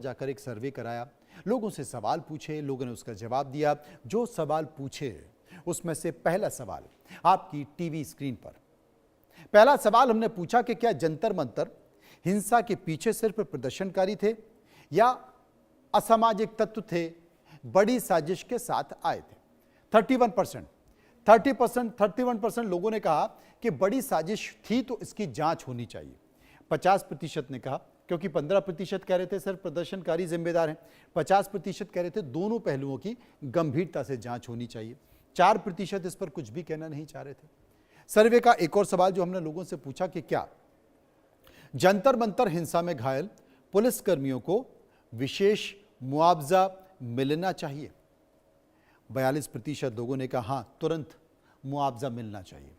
जाकर एक सर्वे कराया, लोगों से सवाल पूछे, लोगों ने उसका जवाब दिया। जो सवाल पूछे उसमें से पहला सवाल आपकी टीवी स्क्रीन पर। पहला सवाल हमने पूछा कि क्या जंतर मंतर हिंसा के पीछे सिर्फ प्रदर्शनकारी थे या असामाजिक तत्व थे, बड़ी साजिश के साथ आए थे। 31% लोगों ने कहा कि बड़ी साजिश थी तो इसकी जांच होनी चाहिए। 50% ने कहा, क्योंकि 15% कह रहे थे सिर्फ प्रदर्शनकारी जिम्मेदार हैं, 50% कह रहे थे दोनों पहलुओं की गंभीरता से जांच होनी चाहिए। 4% इस पर कुछ भी कहना नहीं चाह रहे थे। सर्वे का एक और सवाल जो हमने लोगों से पूछा कि क्या जंतर मंतर हिंसा में घायल पुलिसकर्मियों को विशेष मुआवजा मिलना चाहिए। 42% लोगों ने कहा हां, तुरंत मुआवजा मिलना चाहिए।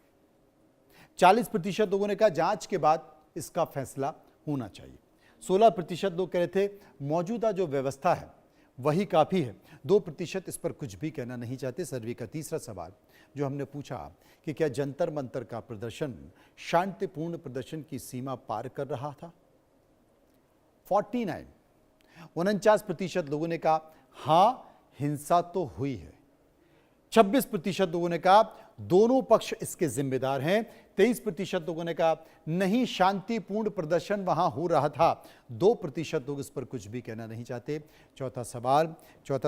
40% लोगों ने कहा जांच के बाद इसका फैसला होना चाहिए। 16% लोग कह रहे थे मौजूदा जो व्यवस्था है वही काफी है। 2% इस पर कुछ भी कहना नहीं चाहते। सर्वे का तीसरा सवाल जो हमने पूछा कि क्या जंतर मंतर का प्रदर्शन शांतिपूर्ण प्रदर्शन की सीमा पार कर रहा था। 49% लोगों ने कहा हां, हिंसा तो हुई है। 26% लोगों ने कहा दोनों पक्ष इसके जिम्मेदार हैं। 23% लोगों ने कहा नहीं, शांतिपूर्ण प्रदर्शन वहां हो रहा था। 2% लोग इस पर कुछ भी कहना नहीं चाहते। चौथा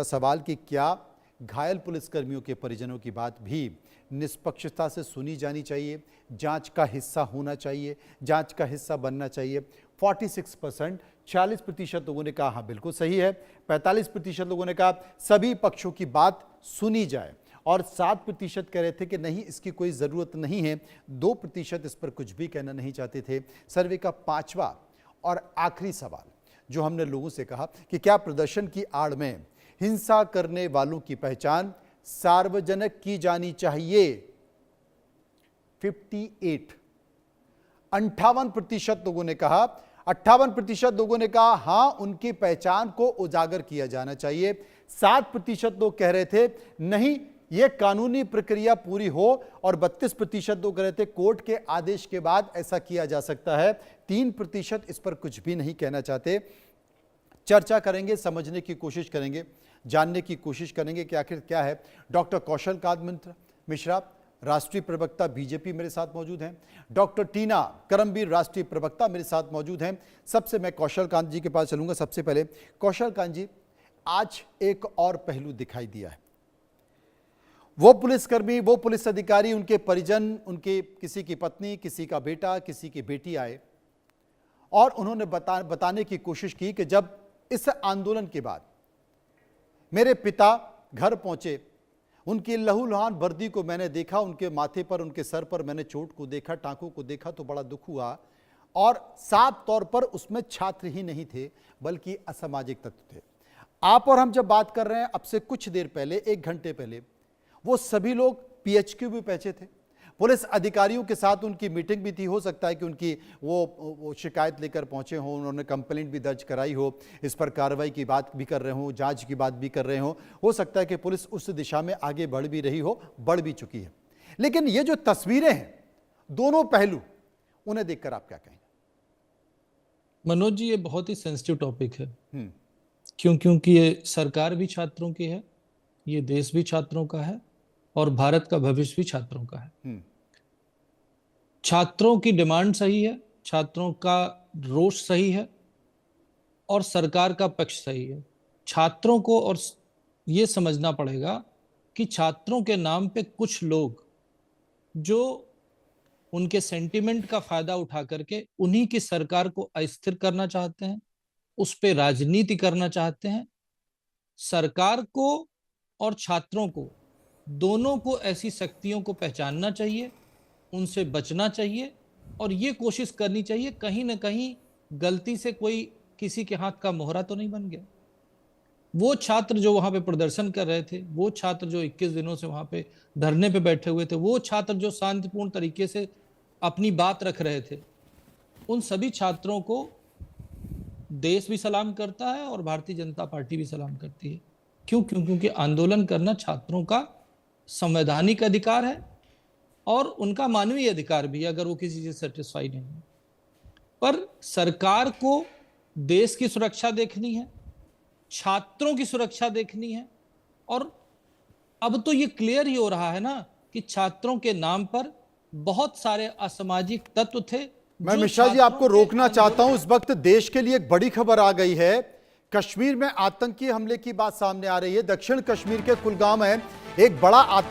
सवाल कि क्या घायल पुलिसकर्मियों के परिजनों की बात भी निष्पक्षता से सुनी जानी चाहिए, जांच का हिस्सा होना चाहिए, जांच का हिस्सा बनना चाहिए। 46%, 40% लोगों ने कहा हाँ बिल्कुल सही है। 45% लोगों ने कहा सभी पक्षों की बात सुनी जाए और 7% कह रहे थे कि नहीं, इसकी कोई ज़रूरत नहीं है। 2% इस पर कुछ भी कहना नहीं चाहते थे। सर्वे का पांचवा और आखिरी सवाल जो हमने लोगों से कहा कि क्या प्रदर्शन की आड़ में हिंसा करने वालों की पहचान सार्वजनिक की जानी चाहिए। 58% लोगों ने कहा 58% लोगों ने कहा हां, उनकी पहचान को उजागर किया जाना चाहिए। 7% लोग कह रहे थे नहीं, यह कानूनी प्रक्रिया पूरी हो, और 32% लोग कह रहे थे कोर्ट के आदेश के बाद ऐसा किया जा सकता है। 3% इस पर कुछ भी नहीं कहना चाहते। चर्चा करेंगे, समझने की कोशिश करेंगे, जानने की कोशिश करेंगे कि आखिर क्या है। डॉक्टर कौशल कांत मिश्रा, राष्ट्रीय प्रवक्ता बीजेपी, मेरे साथ मौजूद हैं। डॉक्टर टीना करमबीर, राष्ट्रीय प्रवक्ता, मेरे साथ मौजूद हैं। सबसे मैं कौशल कांत जी के पास चलूंगा। सबसे पहले कौशल कांत जी, आज एक और पहलू दिखाई दिया है। वो पुलिसकर्मी, वो पुलिस अधिकारी, उनके परिजन, उनके किसी की पत्नी, किसी का बेटा, किसी की बेटी आए और उन्होंने बताने की कोशिश की कि जब इस आंदोलन के बाद मेरे पिता घर पहुंचे, उनकी लहूलुहान वर्दी को मैंने देखा, उनके माथे पर, उनके सर पर मैंने चोट को देखा, टांकों को देखा तो बड़ा दुख हुआ। और साफ तौर पर उसमें छात्र ही नहीं थे बल्कि असामाजिक तत्व थे। आप और हम जब बात कर रहे हैं, अब से कुछ देर पहले, 1 घंटे पहले, वो सभी लोग पीएचक्यू भी पहुंचे थे। पुलिस अधिकारियों के साथ उनकी मीटिंग भी थी। हो सकता है कि उनकी वो शिकायत लेकर पहुंचे हों, उन्होंने कंप्लेंट भी दर्ज कराई हो, इस पर कार्रवाई की बात भी कर रहे हो, जांच की बात भी कर रहे हो। हो सकता है कि पुलिस उस दिशा में आगे बढ़ भी रही हो, बढ़ भी चुकी है। लेकिन ये जो तस्वीरें हैं, दोनों पहलू, उन्हें देखकर आप क्या कहेंगे? मनोज जी, ये बहुत ही सेंसिटिव टॉपिक है। क्योंकि ये सरकार भी छात्रों की है, ये देश भी छात्रों का है और भारत का भविष्य भी छात्रों का है। छात्रों की डिमांड सही है, छात्रों का रोष सही है और सरकार का पक्ष सही है। छात्रों को और ये समझना पड़ेगा कि छात्रों के नाम पे कुछ लोग जो उनके सेंटिमेंट का फायदा उठा करके उन्हीं की सरकार को अस्थिर करना चाहते हैं, उस पे राजनीति करना चाहते हैं। सरकार को और छात्रों को, दोनों को ऐसी शक्तियों को पहचानना चाहिए, उनसे बचना चाहिए और ये कोशिश करनी चाहिए कहीं ना कहीं गलती से कोई किसी के हाथ का मोहरा तो नहीं बन गया। वो छात्र जो वहां पे प्रदर्शन कर रहे थे, वो छात्र जो 21 दिनों से वहां पे धरने पे बैठे हुए थे, वो छात्र जो शांतिपूर्ण तरीके से अपनी बात रख रहे थे, उन सभी छात्रों को देश भी सलाम करता है और भारतीय जनता पार्टी भी सलाम करती है। क्योंकि आंदोलन करना छात्रों का संवैधानिक अधिकार है और उनका मानवीय अधिकार भी, अगर वो किसी चीज से सेटिस्फाई नहीं है। पर सरकार को देश की सुरक्षा देखनी है, छात्रों की सुरक्षा देखनी है। और अब तो ये क्लियर ही हो रहा है ना कि छात्रों के नाम पर बहुत सारे असामाजिक तत्व थे। मैं जो मिश्रा जी छात्रों आपको के रोकना अंदर- चाहता हूं। इस वक्त देश के लिए एक बड़ी खबर आ गई है। कश्मीर में आतंकी हमले की बात सामने आ रही है। दक्षिण कश्मीर के कुलगाम में एक बड़ा आतंक